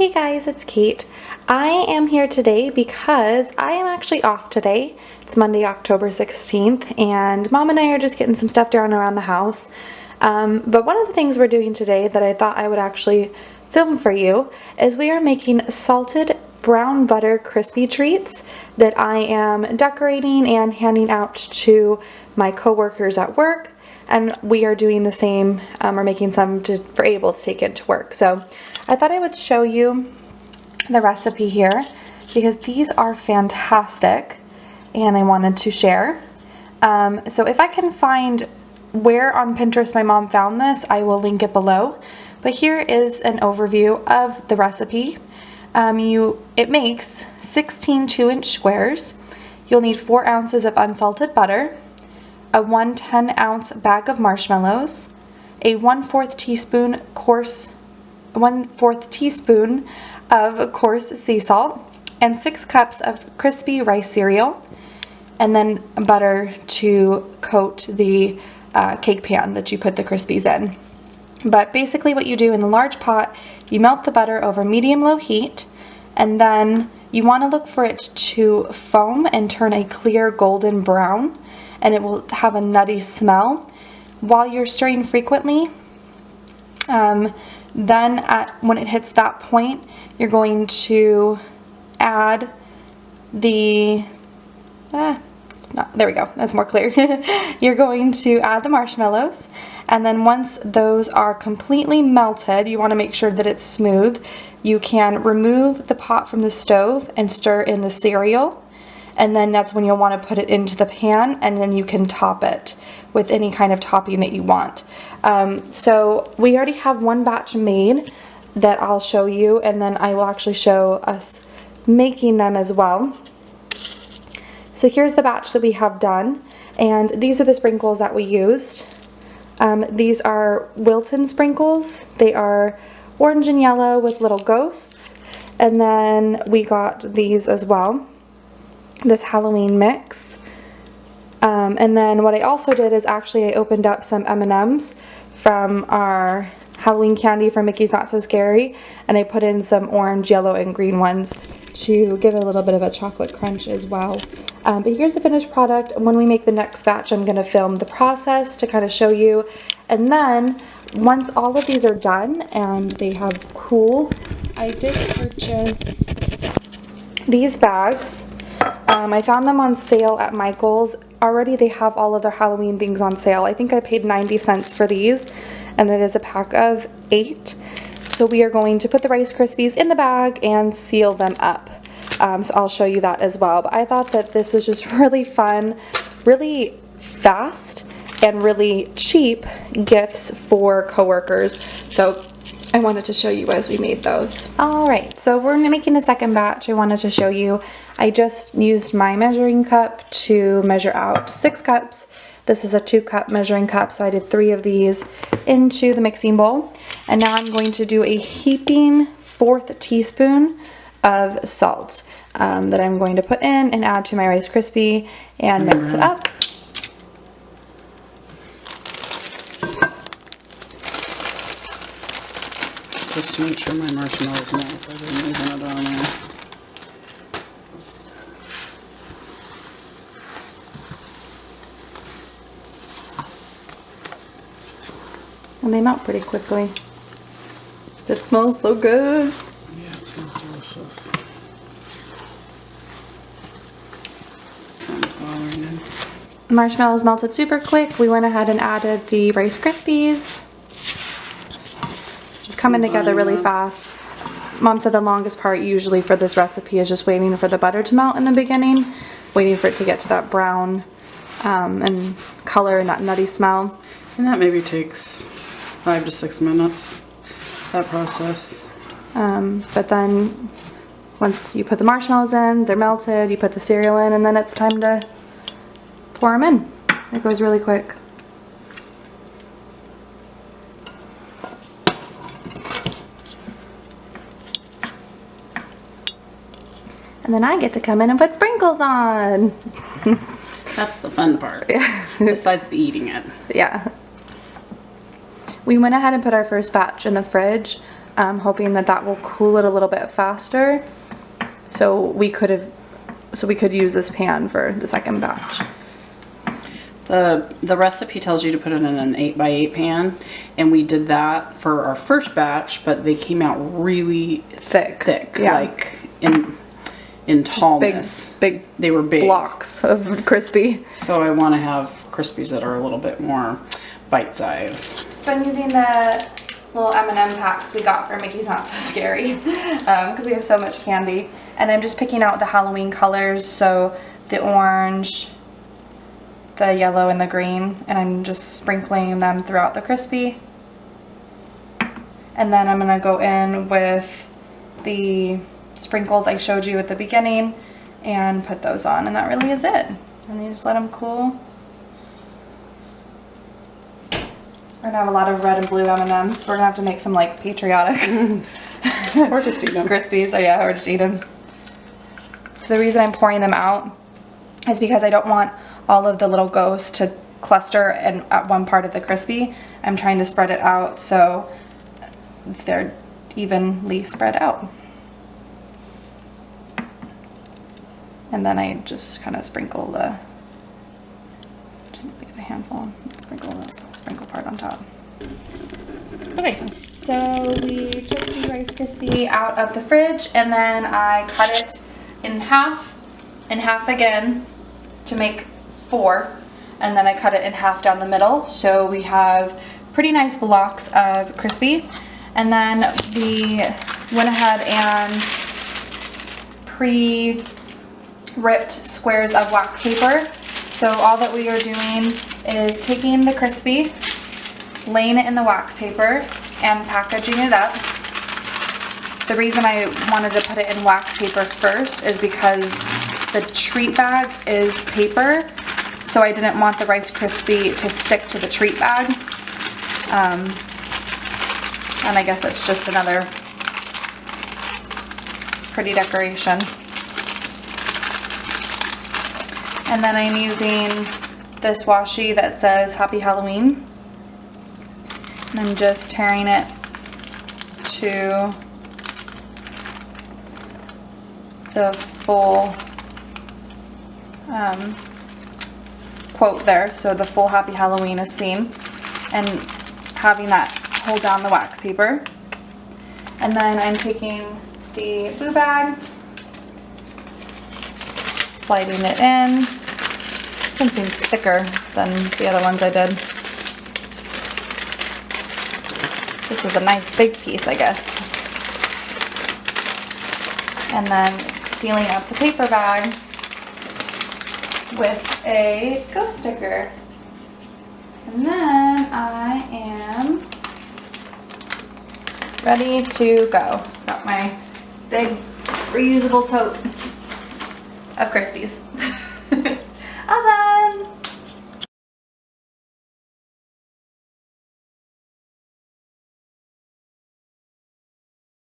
Hey guys, it's Kate. I am here today because I am actually off today. It's Monday, October 16th, and Mom and I are just getting some stuff done around the house. But one of the things we're doing today that I thought I would actually film for you is we are making salted brown butter crispy treats that I am decorating and handing out to my coworkers at work. And we are doing the same, we're making some for Abel to take into work. So I thought I would show you the recipe here because these are fantastic and I wanted to share. So if I can find where on Pinterest my mom found this, I will link it below. But here is an overview of the recipe. It makes 16 2-inch squares. You'll need 4 ounces of unsalted butter, a 1 10-ounce bag of marshmallows, a 1/4 teaspoon of coarse sea salt, and 6 cups of crispy rice cereal, and then butter to coat the cake pan that you put the Crispies in. But basically what you do in the large pot, you melt the butter over medium-low heat, and then you want to look for it to foam and turn a clear golden brown, and it will have a nutty smell. While you're stirring frequently, when it hits that point, you're going to add the, there we go, that's more clear. You're going to add the marshmallows, and then once those are completely melted, you want to make sure that it's smooth. You can remove the pot from the stove and stir in the cereal, and then that's when you'll want to put it into the pan, and then you can top it with any kind of topping that you want. So we already have one batch made that I'll show you, and then I will actually show us making them as well. So here's the batch that we have done, and these are the sprinkles that we used. These are Wilton sprinkles. They are orange and yellow with little ghosts, and then we got these as well, this Halloween mix. And then what I also did is actually I opened up some M&Ms from our Halloween candy from Mickey's Not So Scary, and I put in some orange, yellow, and green ones to give it a little bit of a chocolate crunch as well. But here's the finished product. When we make the next batch, I'm going to film the process to kind of show you. And then once all of these are done and they have cooled, I did purchase these bags. I found them on sale at Michael's. Already they have all of their Halloween things on sale. I think I paid 90 cents for these, and it is a pack of 8. So we are going to put the Rice Krispies in the bag and seal them up. So I'll show you that as well. But I thought that this was just really fun, really fast, and really cheap gifts for coworkers. So I wanted to show you as we made those. Alright, so we're making the second batch. I wanted to show you. I just used my measuring cup to measure out 6 cups. This is a 2-cup measuring cup, so I did 3 of these into the mixing bowl. And now I'm going to do a heaping 4th teaspoon of salt that I'm going to put in and add to my Rice Krispie and mix it up. Just to make sure my marshmallows melt, I didn't leave it on there. And they melt pretty quickly. It smells so good. Yeah, it smells delicious. Sounds bothering it. Marshmallows melted super quick. We went ahead and added the Rice Krispies. Just coming together really fast. Mom said the longest part usually for this recipe is just waiting for the butter to melt in the beginning, waiting for it to get to that brown and color and that nutty smell. And that maybe takes 5 to 6 minutes, that process. But then once you put the marshmallows in, they're melted, you put the cereal in, and then it's time to pour them in. It goes really quick. And then I get to come in and put sprinkles on. That's the fun part, besides the eating it. Yeah. We went ahead and put our first batch in the fridge I'm hoping that that will cool it a little bit faster, so we could use this pan for the second batch. The recipe tells you to put it in an 8x8 pan, and we did that for our first batch, but they came out really thick, Yeah. like in tallness. Big they were big blocks of crispy. So I want to have Crispies that are a little bit more bite size. So I'm using the little M&M packs we got for Mickey's Not So Scary, because we have so much candy. And I'm just picking out the Halloween colors, so the orange, the yellow, and the green, and I'm just sprinkling them throughout the Crispy. And then I'm gonna go in with the sprinkles I showed you at the beginning and put those on, and that really is it. And you just let them cool. We're gonna have a lot of red and blue M&Ms. We're gonna have to make some like patriotic Or just eat them. Crispies, or just eat them. So the reason I'm pouring them out is because I don't want all of the little ghosts to cluster at one part of the Crispy. I'm trying to spread it out so they're evenly spread out. And then I just kind of sprinkle the, get a handful, sprinkle the sprinkle part on top. Okay, so we took the Rice Krispie out of the fridge, and then I cut it in half again to make 4, and then I cut it in half down the middle, so we have pretty nice blocks of crispy. And then we went ahead and pre-ripped squares of wax paper. So all that we are doing is taking the crispy, laying it in the wax paper, and packaging it up. The reason I wanted to put it in wax paper first is because the treat bag is paper, so I didn't want the Rice Krispie to stick to the treat bag. And I guess it's just another pretty decoration. And then I'm using this washi that says Happy Halloween. And I'm just tearing it to the full quote there, so the full Happy Halloween is seen, and having that hold down the wax paper. And then I'm taking the boo bag, sliding it in. This one seems thicker than the other ones I did. This is a nice big piece, I guess. And then sealing up the paper bag with a ghost sticker. And then I am ready to go. Got my big reusable tote of Crispies.